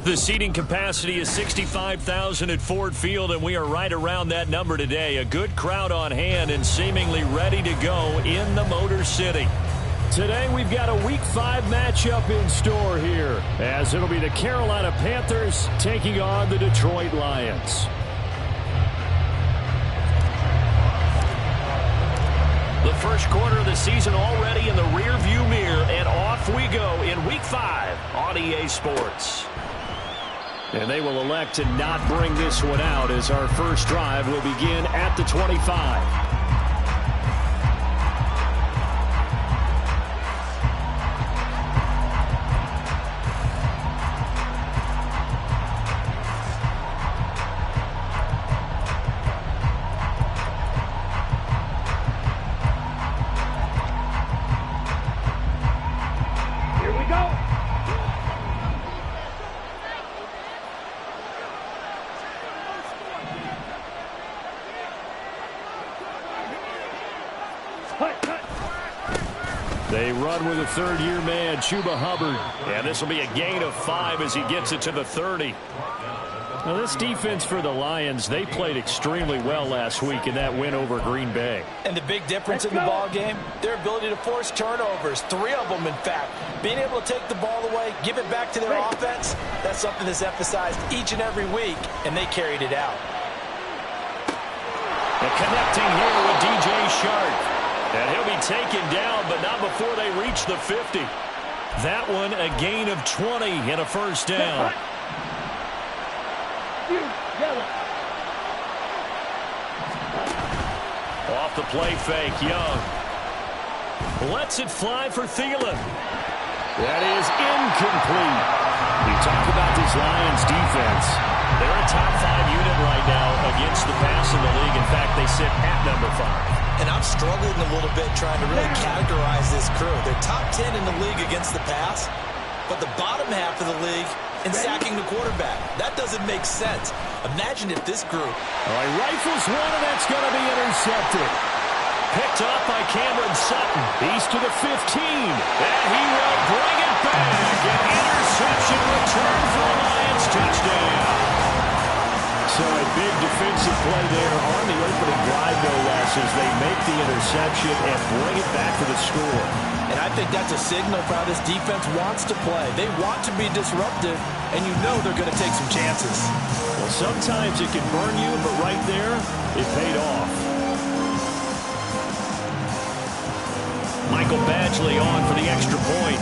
The seating capacity is 65,000 at Ford Field, and we are right around that number today. A good crowd on hand and seemingly ready to go in the Motor City. Today we've got a Week 5 matchup in store here, as it'll be the Carolina Panthers taking on the Detroit Lions. The first quarter of the season already in the rearview mirror, and off we go in Week 5 on EA Sports. And they will elect to not bring this one out, as our first drive will begin at the 25. They run with a third-year man, Chuba Hubbard. And this will be a gain of 5 as he gets it to the 30. Now, this defense for the Lions, they played extremely well last week in that win over Green Bay. And the big difference in the ball game, their ability to force turnovers, 3 of them in fact. Being able to take the ball away, give it back to their offense, that's something that's emphasized each and every week, and they carried it out. And connecting here with DJ Shark. And he'll be taken down, but not before they reach the 50. That one a gain of 20 and a first down. Off the play fake, Young. Lets it fly for Thielen. That is incomplete. You talk about this Lions defense. They're a top 5 unit right now against the pass in the league. In fact, they sit at number 5. And I'm struggling a little bit trying to really categorize this crew. They're top 10 in the league against the pass, but the bottom half of the league in sacking the quarterback. That doesn't make sense. Imagine if this group... All right, rifles one, and that's going to be intercepted. Picked up by Cameron Sutton. He's to the 15. And he will bring it back. An interception return for a Lions touchdown. So a big defensive play there on the opening drive, no less, as they make the interception and bring it back to the score. And I think that's a signal for how this defense wants to play. They want to be disruptive, and you know they're going to take some chances. Well, sometimes it can burn you, but right there, it paid off. Michael Badgley on for the extra point.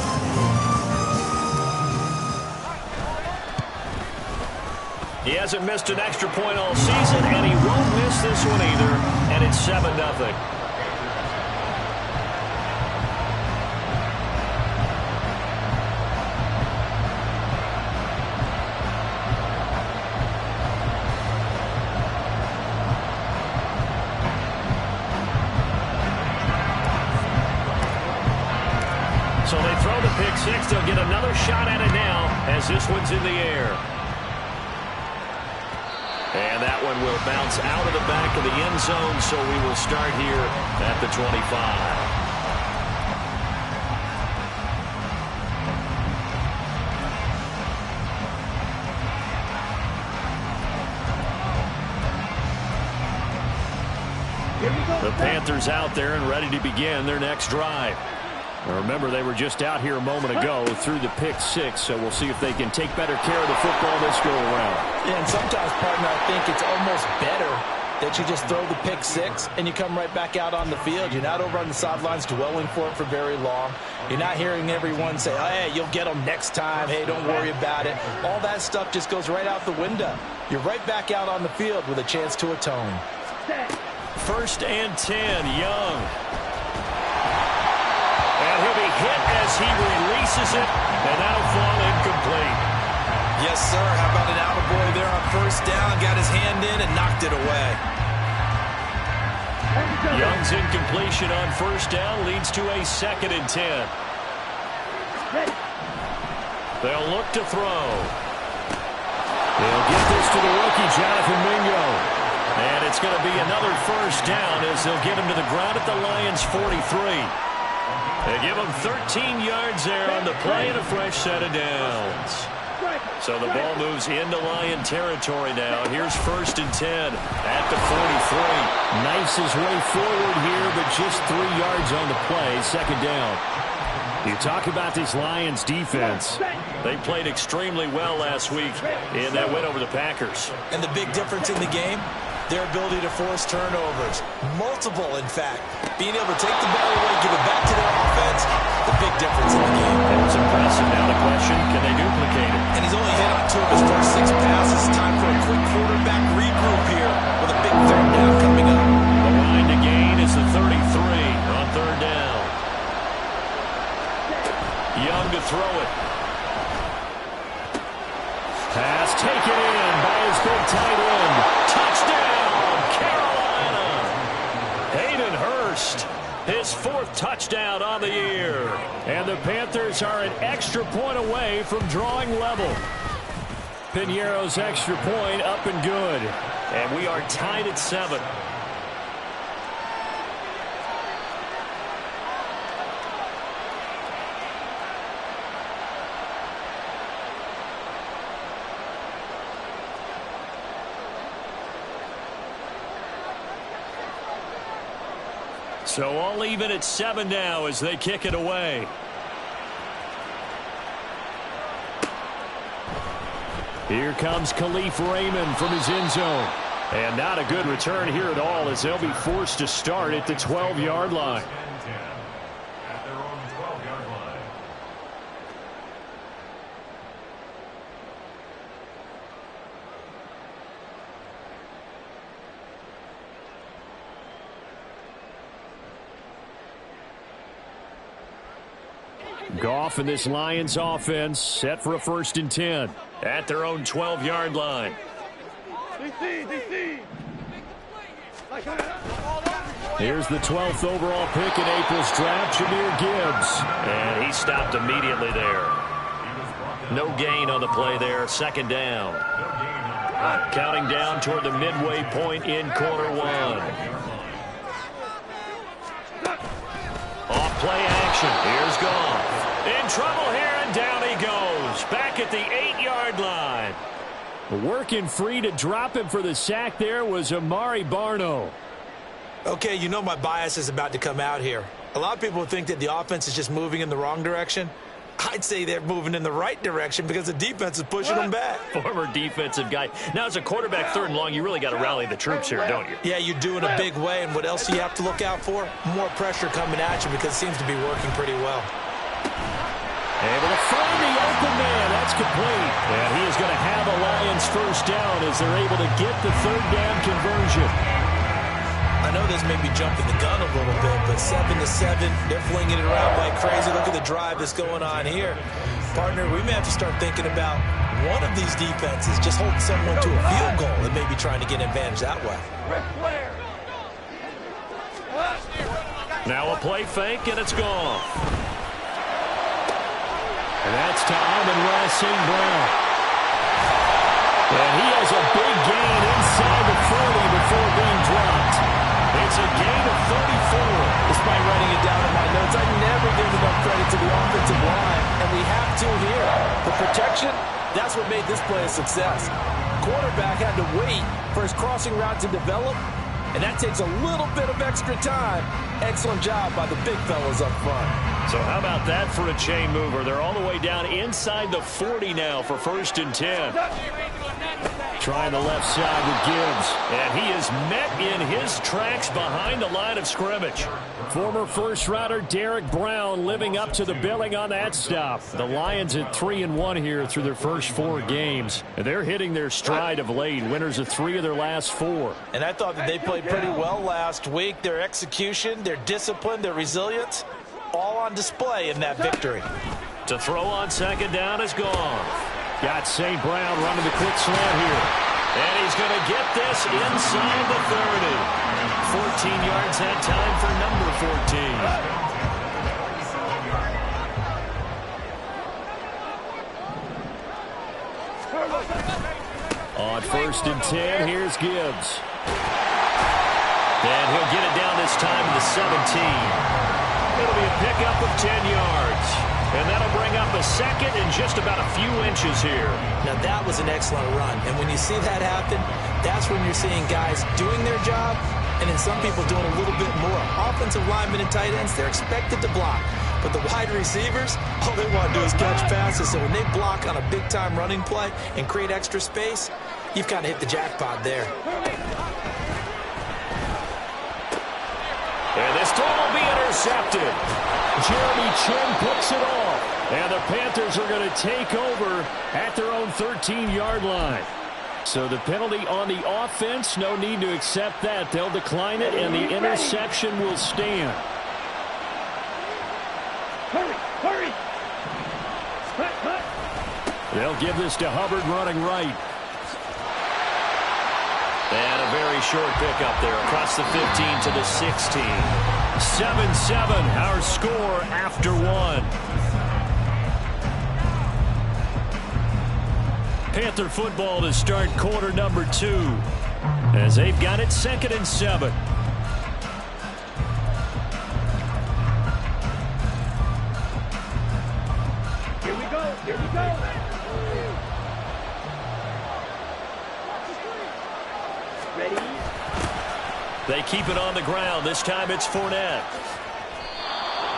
He hasn't missed an extra point all season, and he won't miss this one either, and it's 7-0. So they throw the pick six. They'll get another shot at it now as this one's in the air. And that one will bounce out of the back of the end zone, so we will start here at the 25. The Panthers out there and ready to begin their next drive. Now remember, they were just out here a moment ago through the pick six, so we'll see if they can take better care of the football this go-around. Yeah, and sometimes, partner, I think it's almost better that you just throw the pick six and you come right back out on the field. You're not over on the sidelines dwelling for it for very long. You're not hearing everyone say, oh, hey, you'll get them next time. Hey, don't worry about it. All that stuff just goes right out the window. You're right back out on the field with a chance to atone. 1st and 10, Young. And he'll be hit as he releases it, and that'll fall incomplete. Yes, sir. How about an attaboy there on 1st down? Got his hand in and knocked it away. Young's incompletion on 1st down leads to a 2nd and 10. They'll look to throw. They'll get this to the rookie, Jonathan Mingo. And it's going to be another 1st down as they'll get him to the ground at the Lions' 43. They give him 13 yards there on the play and a fresh set of downs. So the ball moves into Lion territory now. Here's 1st and 10 at the 43. Knifes his way forward here, but just 3 yards on the play. 2nd down. You talk about this Lions defense. They played extremely well last week in that win over the Packers. And the big difference in the game, their ability to force turnovers. Multiple, in fact. Being able to take the ball away, give it back to their offense, the big difference in the game. It was impressive. Now the question, can they duplicate it? And he's only hit on 2 of his first 6 passes. Time for a quick quarterback regroup here with a big 3rd down coming up. The line to gain is the 33 on 3rd down. Young to throw it. Pass taken in by his big tight end. Touchdown, Carolina. Hayden Hurst, his 4th touchdown on the year. And the Panthers are an extra point away from drawing level. Piñeiro's extra point up and good. And we are tied at 7. So all even at 7 now as they kick it away. Here comes Khalif Raymond from his end zone. And not a good return here at all as they'll be forced to start at the 12-yard line. Goff and this Lions offense set for a 1st and 10 at their own 12-yard line. Here's the 12th overall pick in April's draft, Jahmyr Gibbs. And he stopped immediately there. No gain on the play there, 2nd down. Counting down toward the midway point in quarter 1. Off play action. Here's Goff. In trouble here, and down he goes. Back at the 8-yard line. Working free to drop him for the sack there was Amari Barno. Okay, you know my bias is about to come out here. A lot of people think that the offense is just moving in the wrong direction. I'd say they're moving in the right direction because the defense is pushing them back. Former defensive guy. Now, as a quarterback 3rd and long, you really got to rally the troops here, don't you? Yeah, you do in a big way. And what else do you have to look out for? More pressure coming at you because it seems to be working pretty well. Able to find the open man. That's complete. And he is going to have a Lions 1st down as they're able to get the 3rd down conversion. I know this may be jumping the gun a little bit, but 7-7, they're flinging it around like crazy. Look at the drive that's going on here. Partner, we may have to start thinking about one of these defenses just holding someone to a field goal and maybe trying to get an advantage that way. Now a play fake, and it's gone. And that's to Amon-Ra St. Brown. And he has a big gain inside the 40 before being dropped. It's a gain of 34. Despite writing it down in my notes, I never give enough credit to the offensive line, and we have to here. The protection, that's what made this play a success. Quarterback had to wait for his crossing route to develop, and that takes a little bit of extra time. Excellent job by the big fellas up front. So how about that for a chain mover? They're all the way down inside the 40 now for 1st and 10. Trying the left side with Gibbs. And he is met in his tracks behind the line of scrimmage. Former first-rounder Derek Brown living up to the billing on that stop. The Lions at 3-1 here through their first 4 games. And they're hitting their stride of late. Winners of 3 of their last 4. And I thought that they played pretty well last week. Their execution, their discipline, their resilience, all on display in that victory. To throw on 2nd down is gone. Got St. Brown running the quick slant here. And he's going to get this inside the 30. 14 yards that time for number 14. On 1st and 10, here's Gibbs. And he'll get it down this time to the 17. It'll be a pickup of 10 yards. And that'll bring up a 2nd and just about a few inches here. Now, that was an excellent run. And when you see that happen, that's when you're seeing guys doing their job and then some people doing a little bit more. Offensive linemen and tight ends, they're expected to block. But the wide receivers, all they want to do is catch passes. So when they block on a big-time running play and create extra space, you've kind of hit the jackpot there. And this throw will be intercepted. Jeremy Chinn picks it off. And the Panthers are going to take over at their own 13-yard line. So the penalty on the offense, no need to accept that. They'll decline it, and the interception will stand. Hurry! They'll give this to Hubbard running right. And a very short pickup there across the 15 to the 16. 7-7, our score after 1. Panther football to start quarter number 2 as they've got it 2nd and 7. Here we go. They keep it on the ground. This time it's Fournette.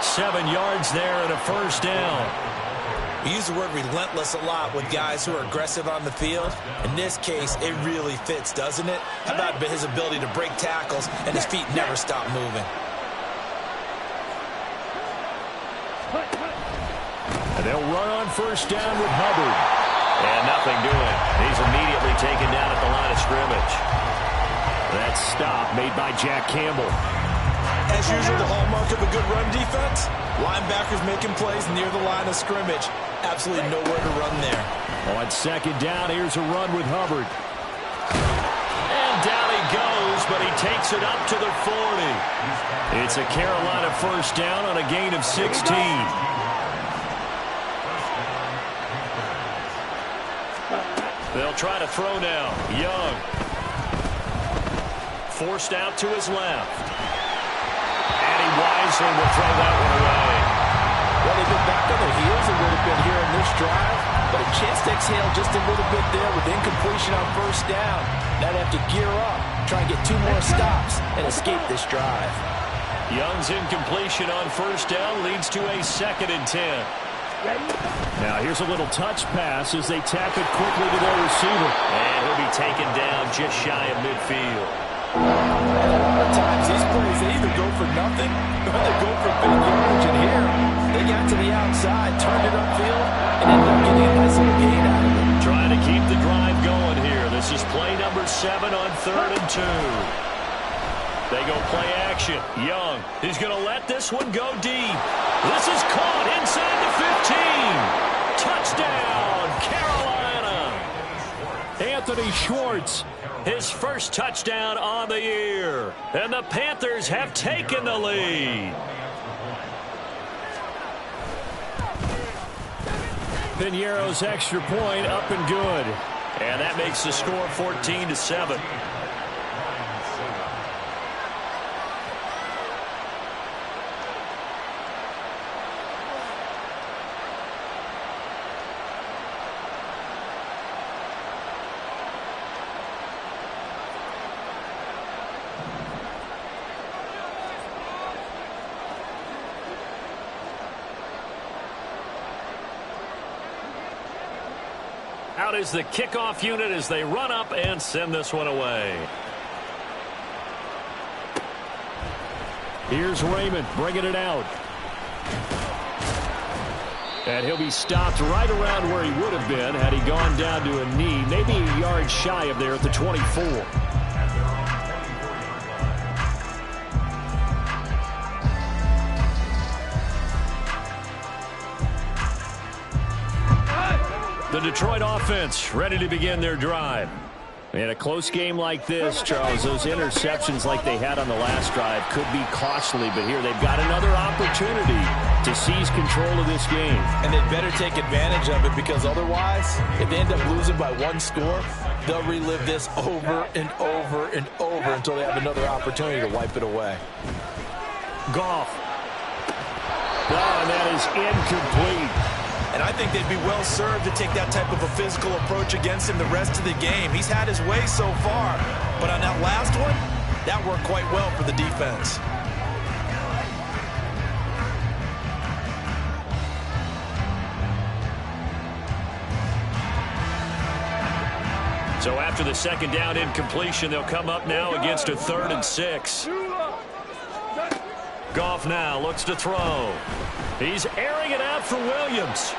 7 yards there and a first down. We use the word relentless a lot with guys who are aggressive on the field. In this case, it really fits, doesn't it? How about his ability to break tackles and his feet never stop moving? And they'll run on first down with Hubbard. And nothing doing. He's immediately taken down at the line of scrimmage. That stop made by Jack Campbell. As usual, the hallmark of a good run defense, linebackers making plays near the line of scrimmage. Absolutely nowhere to run there. On second down, here's a run with Hubbard. And down he goes, but he takes it up to the 40. It's a Carolina first down on a gain of 16. They'll try to throw now. Young. Forced out to his left. And he wisely will throw that one away. Well, they've been back on their heels a little bit here in this drive, but a chance to exhale just a little bit there with incompletion on first down. Now they have to gear up, try and get 2 more stops, and escape this drive. Young's incompletion on first down leads to a 2nd and 10. Now here's a little touch pass as they tap it quickly to their receiver. And he'll be taken down just shy of midfield. And a lot of times these plays, they either go for nothing or they go for big yardage. And here, they got to the outside, turned it upfield, and ended up getting a nice little gain out of it. Trying to keep the drive going here. This is play number 7 on 3rd and 2. They go play action. Young, he's going to let this one go deep. This is caught inside the 15. Touchdown, Carolina. Anthony Schwartz, his first touchdown on the year. And the Panthers have taken the lead. Piñeiro's extra point up and good. And that makes the score 14-7. Out is the kickoff unit as they run up and send this one away. Here's Raymond bringing it out. And he'll be stopped right around where he would have been had he gone down to a knee, maybe a yard shy of there at the 24. The Detroit offense ready to begin their drive. In a close game like this, Charles, those interceptions like they had on the last drive could be costly, but here they've got another opportunity to seize control of this game. And they'd better take advantage of it, because otherwise, if they end up losing by 1 score, they'll relive this over and over and over until they have another opportunity to wipe it away. Goff. Oh, and that is incomplete. And I think they'd be well served to take that type of a physical approach against him the rest of the game. He's had his way so far, but on that last one, that worked quite well for the defense. So after the 2nd down incompletion, they'll come up now against a 3rd and 6. Goff now looks to throw. He's airing it out for Williams.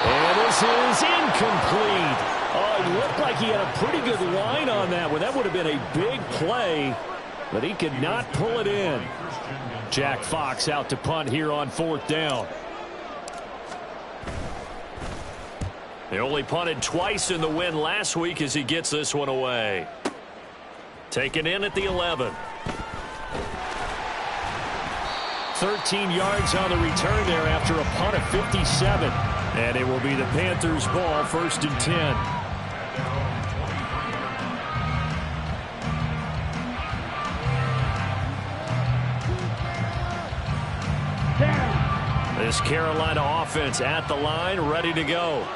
And this is incomplete. Oh, it looked like he had a pretty good line on that one. That would have been a big play, but he could not pull it in. Jack Fox out to punt here on 4th down. They only punted twice in the win last week as he gets this one away. Taken in at the 11. 13 yards on the return there after a punt of 57. And it will be the Panthers' ball, 1st and 10. This Carolina offense at the line, ready to go.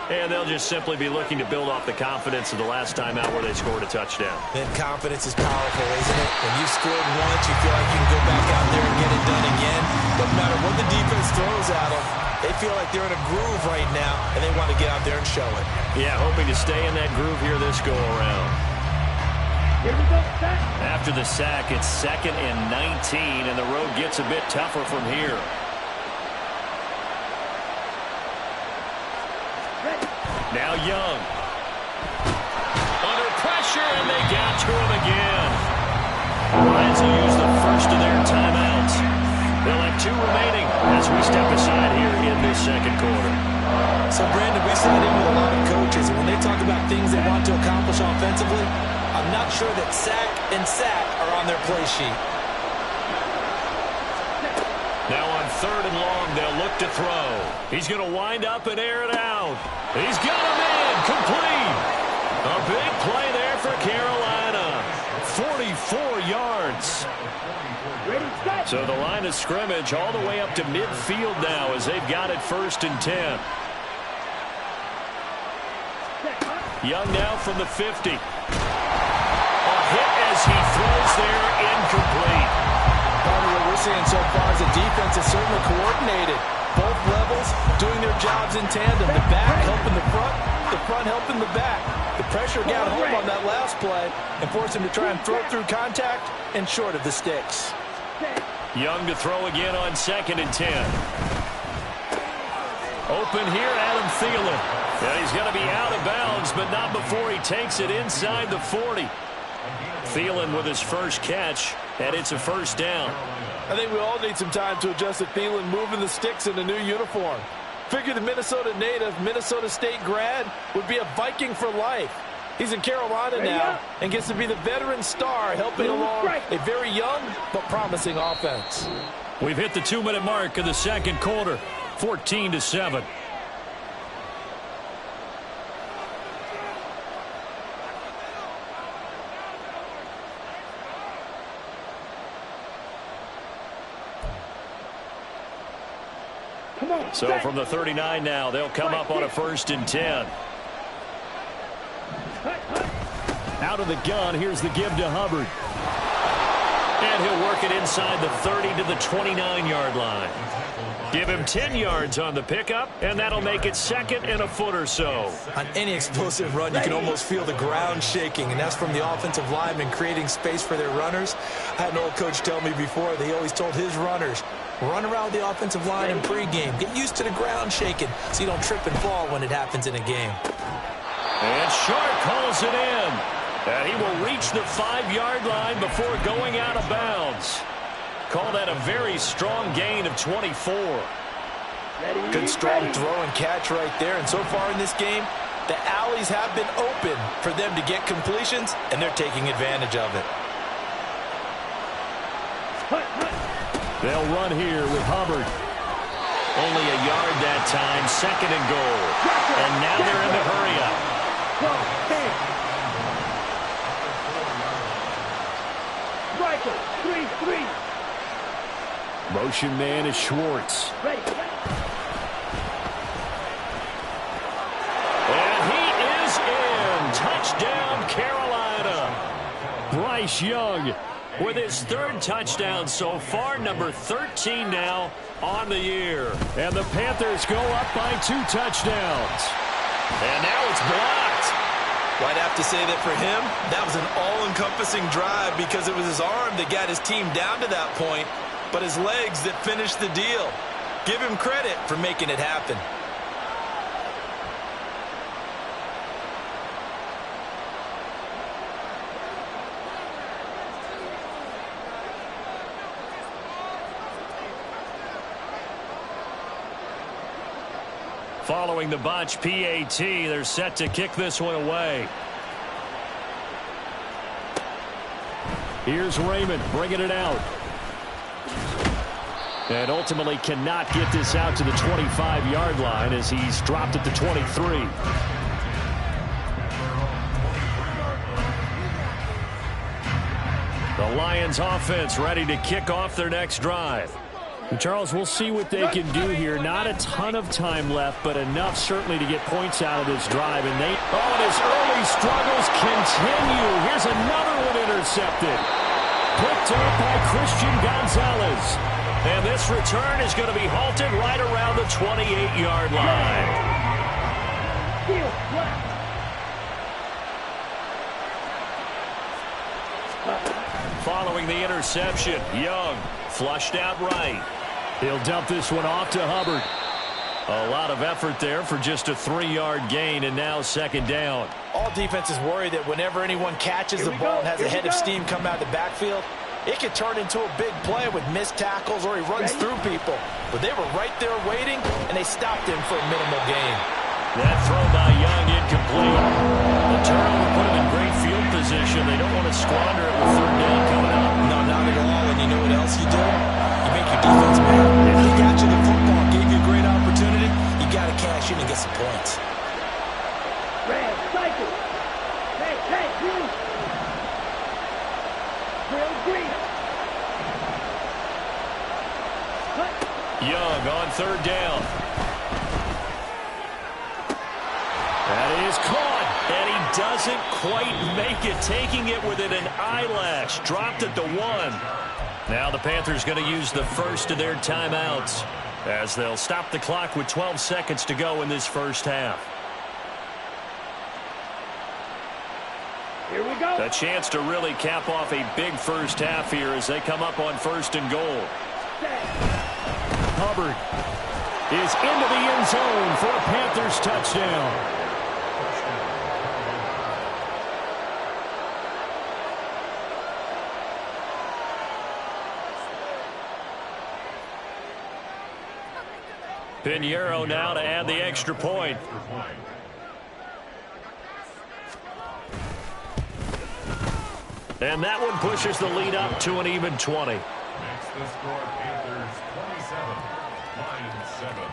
And they'll just simply be looking to build off the confidence of the last time out where they scored a touchdown. Then confidence is powerful, isn't it? When you scored once, you feel like you can go back out there and get it done again. Doesn't matter what the defense throws at them. They feel like they're in a groove right now, and they want to get out there and show it. Yeah, hoping to stay in that groove here this go-around. Here we go, sack. After the sack, it's 2nd and 19, and the road gets a bit tougher from here. Now Young. Under pressure, and they got to him again. Lions will use the first of their timeouts. They'll have 2 remaining as we step aside here in this second quarter. So, Brandon, we sat in with a lot of coaches, and when they talk about things they want to accomplish offensively, I'm not sure that sack and sack are on their play sheet. Now on 3rd and long, they'll look to throw. He's going to wind up and air it out. He's got him in, complete. A big play there for Carolina. 44 yards. Ready, set. So the line of scrimmage all the way up to midfield now as they've got it 1st and 10. Young now from the 50. A hit as he throws there, incomplete. What we're seeing so far is the defense is certainly coordinated. Both levels doing their jobs in tandem. The back helping the front helping the back. The pressure got home on that last play and forced him to try and throw through contact and short of the sticks. Young to throw again on 2nd and 10. Open here, Adam Thielen. And he's going to be out of bounds, but not before he takes it inside the 40. Thielen with his first catch, and it's a 1st down. I think we all need some time to adjust to Thielen moving the sticks in the new uniform. Figure the Minnesota native, Minnesota State grad would be a Viking for life. He's in Carolina now and gets to be the veteran star helping along a very young but promising offense. We've hit the 2-minute mark of the second quarter, 14-7. So from the 39 now, they'll come up on a 1st and 10. Out of the gun, here's the give to Hubbard. And he'll work it inside the 30 to the 29-yard line. Give him 10 yards on the pickup, and that'll make it 2nd and a foot or so. On any explosive run, you can almost feel the ground shaking, and that's from the offensive linemen creating space for their runners. I had an old coach tell me before, they always told his runners, run around the offensive line in pregame. Get used to the ground shaking so you don't trip and fall when it happens in a game. And Sharp calls it in. And he will reach the 5-yard line before going out of bounds. Call that a very strong gain of 24. Good strong throw and catch right there. And so far in this game, the alleys have been open for them to get completions, and they're taking advantage of it. They'll run here with Hubbard. Only a yard that time, 2nd and goal. And now they're in the hurry-up. Striker, 3-3. Motion man is Schwartz. Ready. And he is in. Touchdown, Carolina. Bryce Young with his 3rd touchdown so far, number 13 now on the year. And the Panthers go up by 2 touchdowns. And now it's blocked. Well, I'd have to say that for him, that was an all-encompassing drive because it was his arm that got his team down to that point, but his legs that finished the deal. Give him credit for making it happen. Following the botch PAT, they're set to kick this one away. Here's Raymond bringing it out. And ultimately cannot get this out to the 25-yard line as he's dropped at the 23. The Lions offense ready to kick off their next drive. Charles, we'll see what they can do here. Not a ton of time left, but enough certainly to get points out of this drive. And his early struggles continue. Here's another one intercepted. Picked up by Christian Gonzalez. And this return is going to be halted right around the 28-yard line. Following the interception, Young flushed out right. He'll dump this one off to Hubbard. A lot of effort there for just a 3-yard gain, and now second down. All defenses worry that whenever anyone catches the ball and has a head of steam come out of the backfield, it can turn into a big play with missed tackles or he runs through people. But they were right there waiting, and they stopped him for a minimal gain. That throw by Young incomplete. The turnover put him in great field position. They don't want to squander it with third down coming up. No, not at all. And you know what else you do? You make your defense mad. If he got you the football, gave you a great opportunity, you got to cash in and get some points. Red, cycle. Hey, green. Green. Young on third down. That is caught, and he doesn't quite make it, taking it within an eyelash. Dropped at the 1. Now the Panthers going to use the first of their timeouts as they'll stop the clock with 12 seconds to go in this first half. Here we go. A chance to really cap off a big first half here as they come up on first and goal. Hubbard is into the end zone for a Panthers touchdown. Pinheiro now to add the extra point. And that one pushes the lead up to an even 20. Makes the score Panthers 27-7.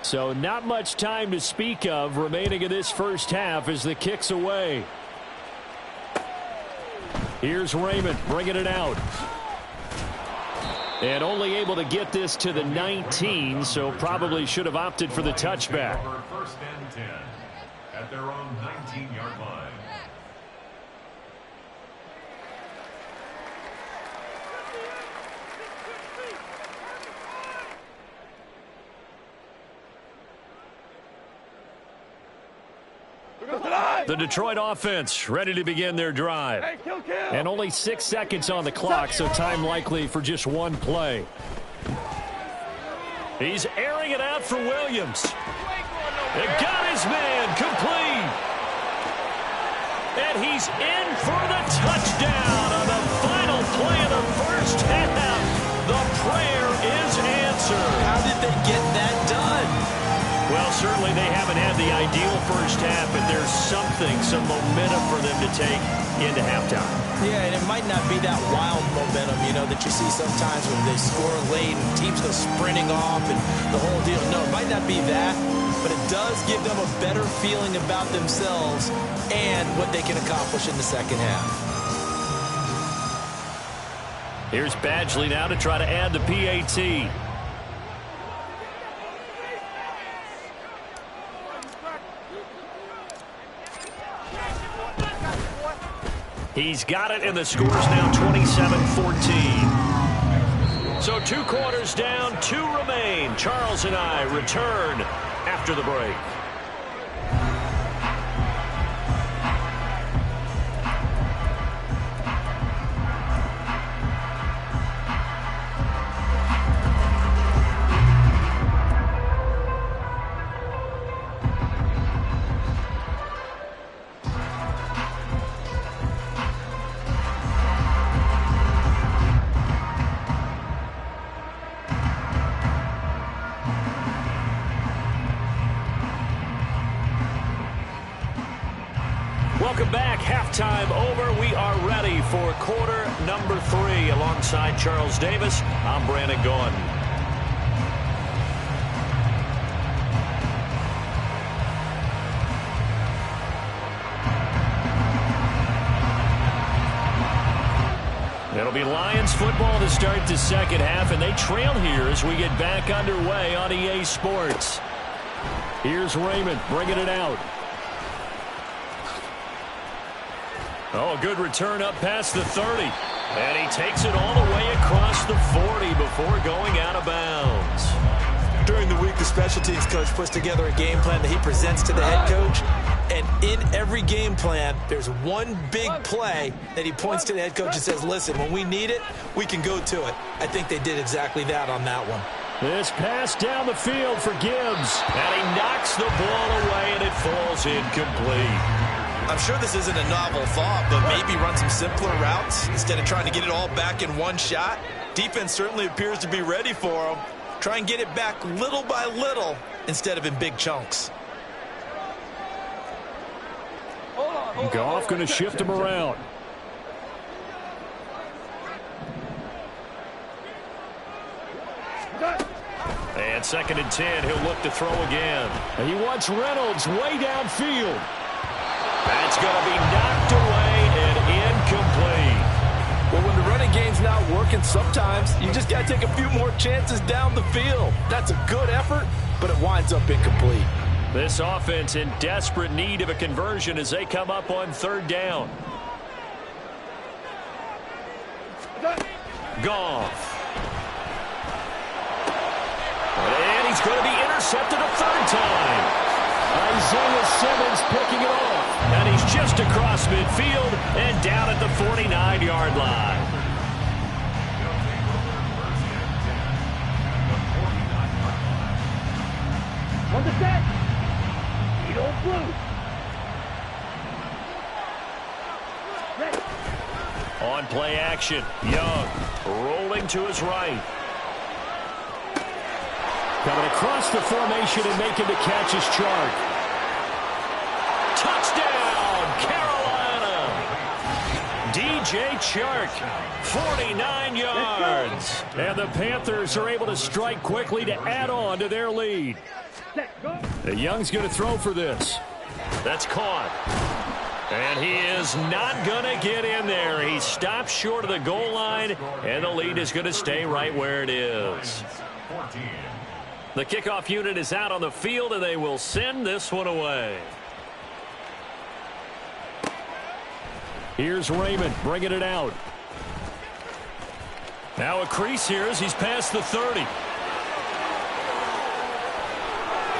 So not much time to speak of remaining in this first half as the kick's away. Here's Raymond bringing it out. And only able to get this to the 19, so probably should have opted for the touchback. First and 10 at their own 19-yard line. The Detroit offense ready to begin their drive. And only 6 seconds on the clock, so time likely for just one play. He's airing it out for Williams. It got his man complete. And he's in for the touchdown on the final play of the first half. The prayer is answered. How did they get that done? Well, certainly they haven't had the ideal first half, but there's some momentum for them to take into halftime. Yeah, and it might not be that wild momentum, that you see sometimes when they score late and teams go sprinting off and the whole deal. No, it might not be that, but it does give them a better feeling about themselves and what they can accomplish in the second half. Here's Badgley now to try to add the PAT. He's got it, and the score's now 27-14. So 2 quarters down, 2 remain. Charles and I return after the break. Welcome back. Halftime over. We are ready for quarter number 3. Alongside Charles Davis, I'm Brandon Gaudin. It'll be Lions football to start the second half, and they trail here as we get back underway on EA Sports. Here's Raymond bringing it out. Oh, good return up past the 30. And he takes it all the way across the 40 before going out of bounds. During the week, the special teams coach puts together a game plan that he presents to the head coach. And in every game plan, there's one big play that he points to the head coach and says, listen, when we need it, we can go to it. I think they did exactly that on that one. This pass down the field for Gibbs. And he knocks the ball away, and it falls incomplete. I'm sure this isn't a novel thought, but maybe run some simpler routes instead of trying to get it all back in one shot. Defense certainly appears to be ready for him. Try and get it back little by little instead of in big chunks. Goff going to shift him around. And 2nd and 10, he'll look to throw again. And he wants Reynolds way downfield. That's going to be knocked away and incomplete. Well, when the running game's not working, sometimes you just got to take a few more chances down the field. That's a good effort, but it winds up incomplete. This offense in desperate need of a conversion as they come up on 3rd down. Goff. And he's going to be intercepted a 3rd time. Isaiah Simmons picking it off. And he's just across midfield and down at the 49-yard line. On the set. Edo blue. Ready. On play action, Young rolling to his right. Coming across the formation and making the catch is Chark. Touchdown, Carolina! DJ Chark, 49 yards. And the Panthers are able to strike quickly to add on to their lead. Set. Go. The Young's going to throw for this. That's caught. And he is not going to get in there. He stops short of the goal line, and the lead is going to stay right where it is. The kickoff unit is out on the field, and they will send this one away. Here's Raymond bringing it out. Now a crease here as he's past the 30.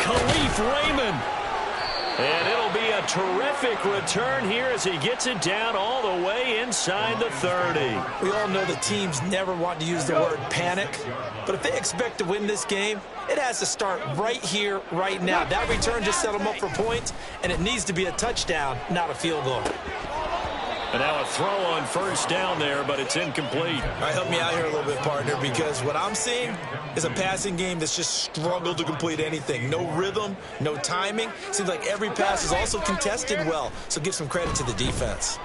Khalif Raymond. And it'll be a terrific return here as he gets it down all the way inside the 30. We all know the teams never want to use the word panic, but if they expect to win this game, it has to start right here, right now. That return just set them up for points, and it needs to be a touchdown, not a field goal. And now a throw on 1st down there, but it's incomplete. All right, help me out here a little bit, partner, because what I'm seeing is a passing game that's just struggled to complete anything. No rhythm, no timing. Seems like every pass is also contested well, so give some credit to the defense.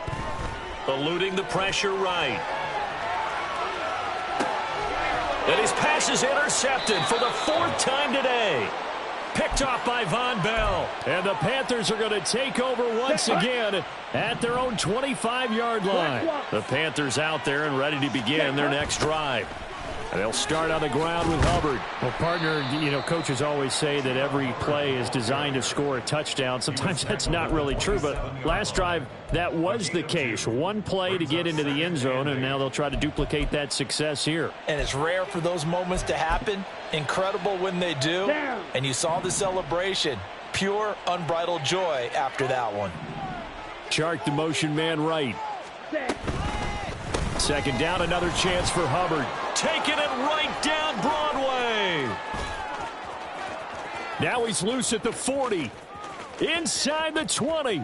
Eluding the pressure right. And his pass is intercepted for the 4th time today. Picked off by Von Bell. And the Panthers are going to take over once again at their own 25-yard line. The Panthers out there and ready to begin their next drive. And they'll start on the ground with Hubbard. Well, partner, you know, coaches always say that every play is designed to score a touchdown. Sometimes that's not really true, but last drive, that was the case. One play to get into the end zone, and now they'll try to duplicate that success here. And it's rare for those moments to happen. Incredible when they do. And you saw the celebration. Pure, unbridled joy after that one. Chark the motion man right. Set. 2nd down, another chance for Hubbard. Taking it right down Broadway. Now he's loose at the 40. Inside the 20.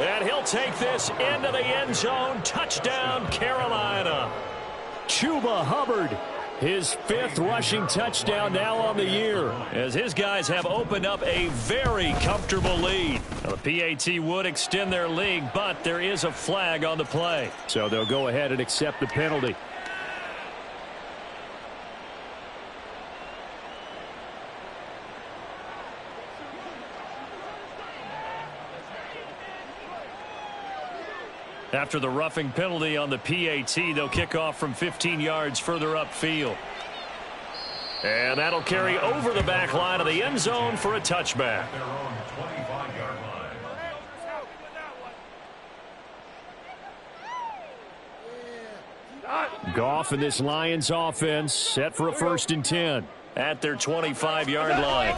And he'll take this into the end zone. Touchdown, Carolina. Chuba Hubbard. His 5th rushing touchdown now on the year, as his guys have opened up a very comfortable lead. Now, the PAT would extend their lead, but there is a flag on the play. So they'll go ahead and accept the penalty. After the roughing penalty on the PAT, they'll kick off from 15 yards further upfield. And that'll carry over the back line of the end zone for a touchback. Their own 25-yard line. Goff and this Lions offense set for a 1st and 10. At their 25-yard line.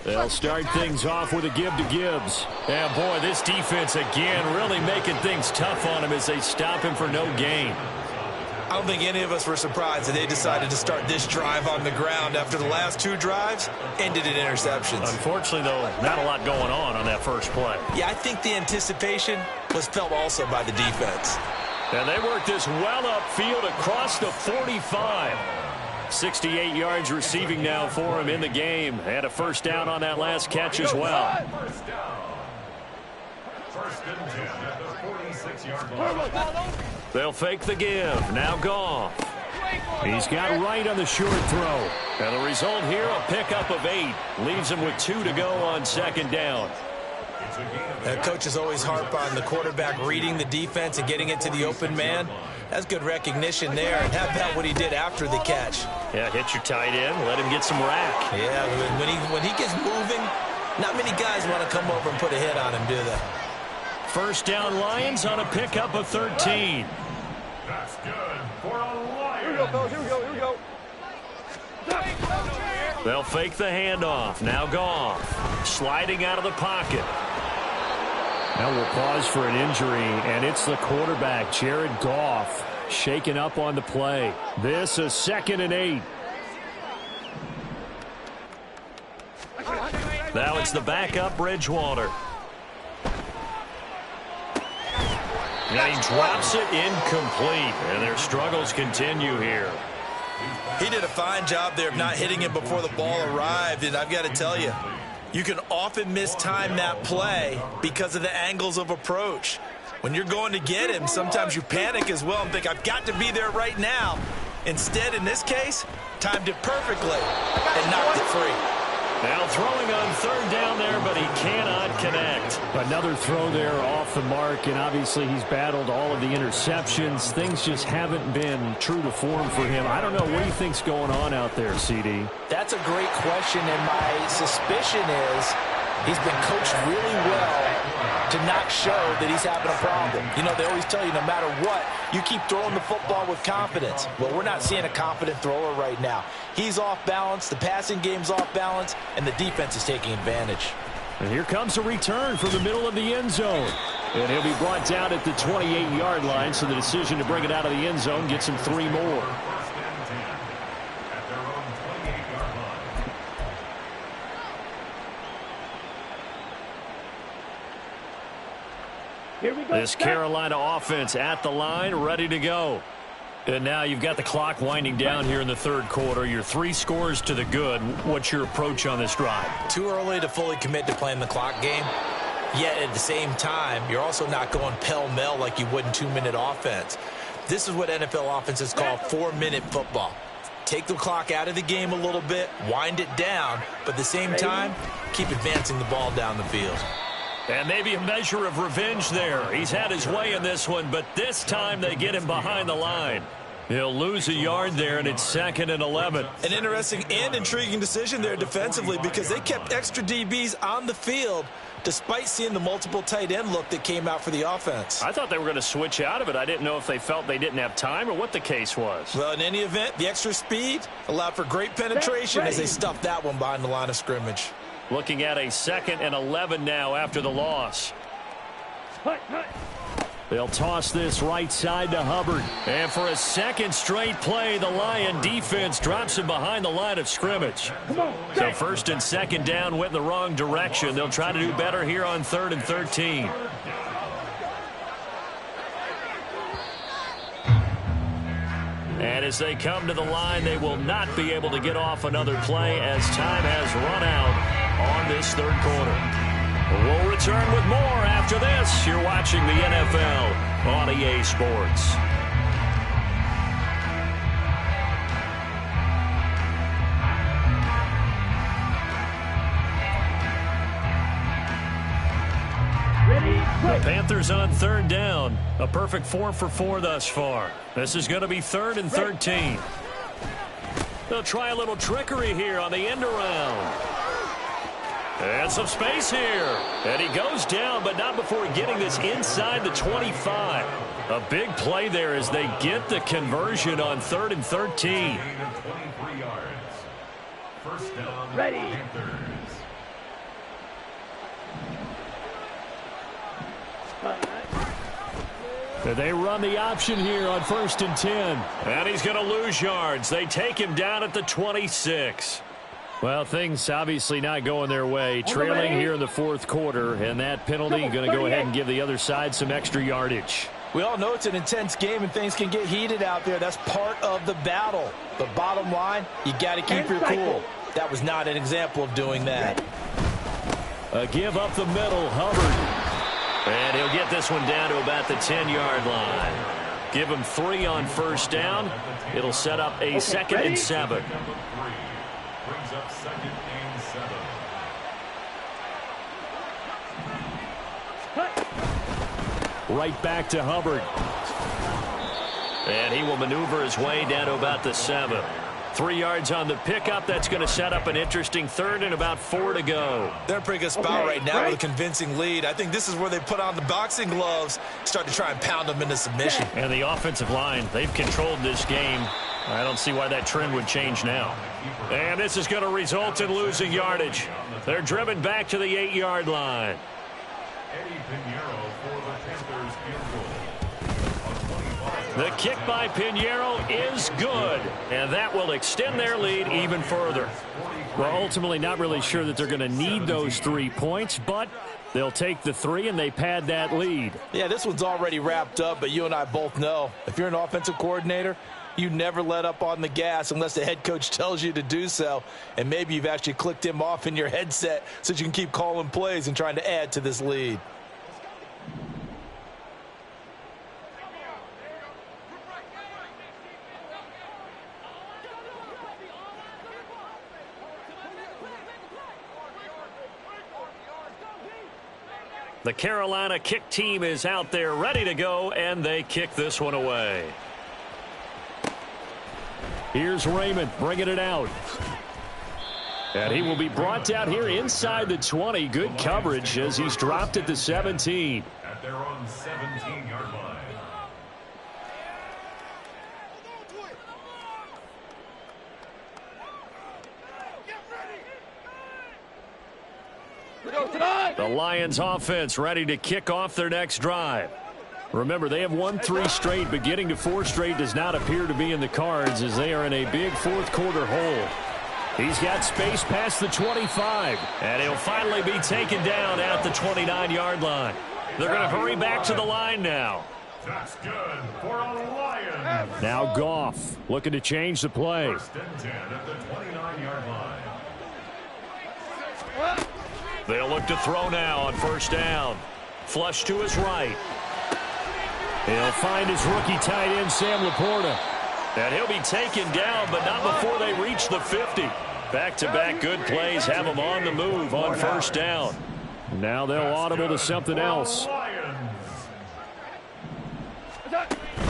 They'll start things off with a give to Gibbs. And boy, this defense again really making things tough on him as they stop him for no gain. I don't think any of us were surprised that they decided to start this drive on the ground after the last 2 drives ended in interceptions. Unfortunately, though, not a lot going on that first play. Yeah, I think the anticipation was felt also by the defense. And they worked this well upfield across the 45. 68 yards receiving now for him in the game. Had a 1st down on that last catch as well. First down. 1st and 10 at the 46-yard line. They'll fake the give. Now Goff. He's got right on the short throw. And the result here, a pickup of 8. Leaves him with 2 to go on 2nd down. Coaches always harp on the quarterback reading the defense and getting it to the open man. That's good recognition there. And how about what he did after the catch? Yeah, hit your tight end. Let him get some rack. Yeah, when he gets moving, not many guys want to come over and put a hit on him, do they? 1st down Lions on a pickup of 13. That's good for a Lion. Here we go, fellas. Here we go. Here we go. They'll fake the handoff. Now Goff. Sliding out of the pocket. Now we'll pause for an injury, and it's the quarterback, Jared Goff, shaken up on the play. This is 2nd and 8. Now it's the backup, Bridgewater. And he drops it incomplete, and their struggles continue here. He did a fine job there of not hitting him before the ball arrived, and I've got to tell you, you can often mistime that play because of the angles of approach. When you're going to get him, sometimes you panic as well and think, I've got to be there right now. Instead, in this case, timed it perfectly and knocked it free. Now throwing on 3rd down there, but he cannot connect. Another throw there off the mark, and obviously he's battled all of the interceptions. Things just haven't been true to form for him. I don't know. What do you think's going on out there, CD? That's a great question, and my suspicion is he's been coached really well to not show that he's having a problem. You know, they always tell you no matter what, you keep throwing the football with confidence. Well, we're not seeing a confident thrower right now. He's off balance, the passing game's off balance, and the defense is taking advantage. And here comes a return from the middle of the end zone. And he'll be brought down at the 28-yard line, so the decision to bring it out of the end zone gets him 3 more. 1st and 10 at their own 28-yard line. Here we go. This Carolina offense at the line, ready to go. And now you've got the clock winding down here in the 3rd quarter. You're 3 scores to the good. What's your approach on this drive? Too early to fully commit to playing the clock game. Yet at the same time, you're also not going pell-mell like you would in 2-minute offense. This is what NFL offenses call 4-minute football. Take the clock out of the game a little bit, wind it down, but at the same time, keep advancing the ball down the field. And maybe a measure of revenge there. He's had his way in this one, but this time they get him behind the line. He'll lose a yard there, and it's 2nd and 11. An interesting and intriguing decision there defensively because they kept extra DBs on the field despite seeing the multiple tight end look that came out for the offense. I thought they were going to switch out of it. I didn't know if they felt they didn't have time or what the case was. Well, in any event, the extra speed allowed for great penetration as they stuffed that one behind the line of scrimmage. Looking at a 2nd and 11 now after the loss. They'll toss this right side to Hubbard. And for a 2nd straight play, the Lion defense drops him behind the line of scrimmage. So 1st and 2nd down went in the wrong direction. They'll try to do better here on 3rd and 13. And as they come to the line, they will not be able to get off another play as time has run out on this 3rd quarter. We'll return with more after this. You're watching the NFL on EA Sports. Ready, quick. Panthers on third down. A perfect 4 for 4 thus far. This is going to be 3rd and 13. They'll try a little trickery here on the end around. And some space here. And he goes down, but not before getting this inside the 25. A big play there as they get the conversion on 3rd and 13. 23 yards. First down, Ready. Panthers. They run the option here on 1st and 10. And he's going to lose yards. They take him down at the 26. Well, things obviously not going their way. Trailing here in the 4th quarter, and that penalty going to go ahead and give the other side some extra yardage. We all know it's an intense game and things can get heated out there. That's part of the battle. But bottom line, you got to keep your cool. That was not an example of doing that. A give up the middle, Hubbard. And he'll get this one down to about the 10-yard line. Give him 3 on first down. It'll set up a 2nd and 7. Brings up 2nd and 7. Right back to Hubbard. And he will maneuver his way down to about the 7. 3 yards on the pickup. That's going to set up an interesting 3rd and about 4 to go. They're in a pretty good spot right now with a convincing lead. I think this is where they put on the boxing gloves, start to try and pound them into submission. And the offensive line, they've controlled this game. I don't see why that trend would change now. And this is going to result in losing yardage. They're driven back to the 8-yard line. Eddie Pinheiro for the Panthers field goal. The kick by Pinheiro is good, and that will extend their lead even further. Well, ultimately not really sure that they're going to need those 3 points, but they'll take the 3 and they pad that lead. Yeah, this one's already wrapped up, but you and I both know if you're an offensive coordinator, you never let up on the gas unless the head coach tells you to do so. And maybe you've actually clicked him off in your headset so that you can keep calling plays and trying to add to this lead. The Carolina kick team is out there ready to go, and they kick this one away. Here's Raymond bringing it out. And he will be brought down here inside the 20. Good coverage as he's dropped at the 17. At their own 17-yard line. The Lions offense ready to kick off their next drive. Remember, they have won 3 straight, but getting to 4 straight does not appear to be in the cards as they are in a big 4th quarter hole. He's got space past the 25, and he'll finally be taken down at the 29-yard line. They're going to hurry back to the line now. That's good for a Lion. Now Goff looking to change the play. 1st and 10 at the 29-yard line. They'll look to throw now on 1st down. Flush to his right. He'll find his rookie tight end, Sam Laporta. And he'll be taken down, but not before they reach the 50. Back-to-back good plays have him on the move on 1st down. Now they'll audible to something else.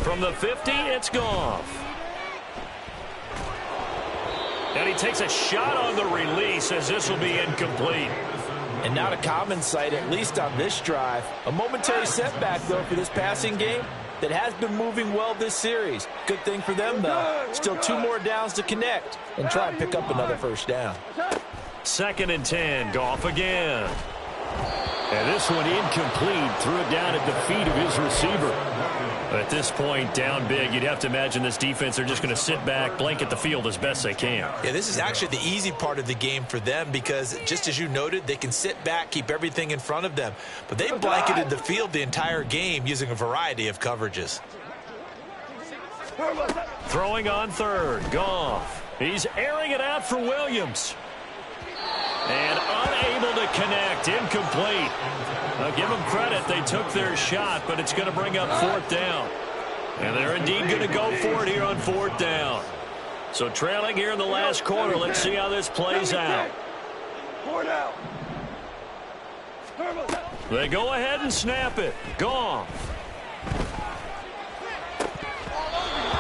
From the 50, it's Goff. And he takes a shot on the release as this will be incomplete. And not a common sight, at least on this drive. A momentary setback, though, for this passing game that has been moving well this series. Good thing for them, though. Still 2 more downs to connect and try and pick up another 1st down. 2nd and 10, Goff again. And this one incomplete. Threw it down at the feet of his receiver. At this point, down big, you'd have to imagine this defense are just going to sit back, blanket the field as best they can. Yeah, this is actually the easy part of the game for them because, just as you noted, they can sit back, keep everything in front of them. But they blanketed the field the entire game using a variety of coverages. Throwing on 3rd, Goff. He's airing it out for Williams. And unable to connect, incomplete. Now give them credit, they took their shot, but it's going to bring up 4th down. And they're indeed going to go for it here on 4th down. So trailing here in the last quarter, let's see how this plays out. They go ahead and snap it. Goff.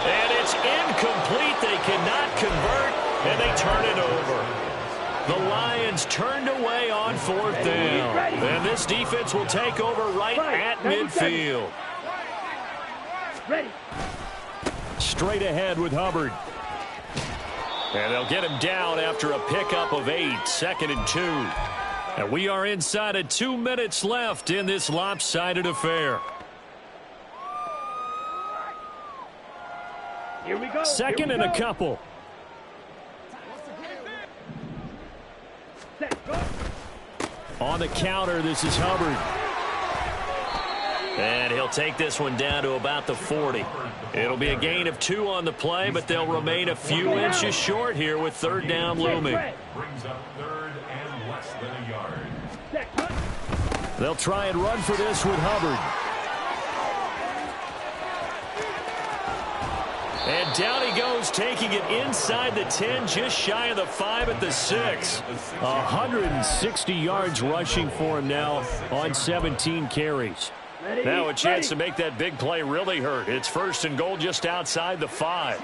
And it's incomplete. They cannot convert, and they turn it over. The Lions turned away on 4th down. And this defense will take over right at midfield. Ready. Straight ahead with Hubbard. And they'll get him down after a pickup of 8, 2nd and 2. And we are inside of 2 minutes left in this lopsided affair. Here we go. Second and a couple. Set, go. On the counter, this is Hubbard. And he'll take this one down to about the 40. It'll be a gain of 2 on the play, but they'll remain a few inches short here with 3rd down looming. Brings up 3rd and less than a yard. Set, cut. They'll try and run for this with Hubbard. And down he goes, taking it inside the 10, just shy of the 5 at the 6. 160 yards rushing for him now on 17 carries. Ready. Now a chance to Ready. make that big play really hurt. It's 1st and goal just outside the 5.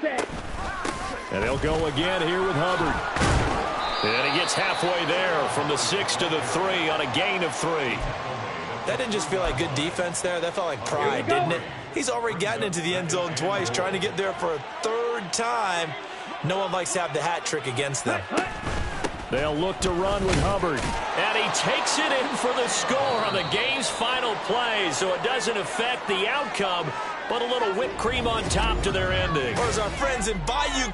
Set. And they'll go again here with Hubbard. And he gets halfway there from the 6 to the 3 on a gain of 3. That didn't just feel like good defense there. That felt like pride, didn't it? He's already gotten into the end zone twice, trying to get there for a 3rd time. No one likes to have the hat trick against them. They'll look to run with Hubbard. And he takes it in for the score on the game's final play, so it doesn't affect the outcome, but a little whipped cream on top to their ending. Or as our friends in Bayou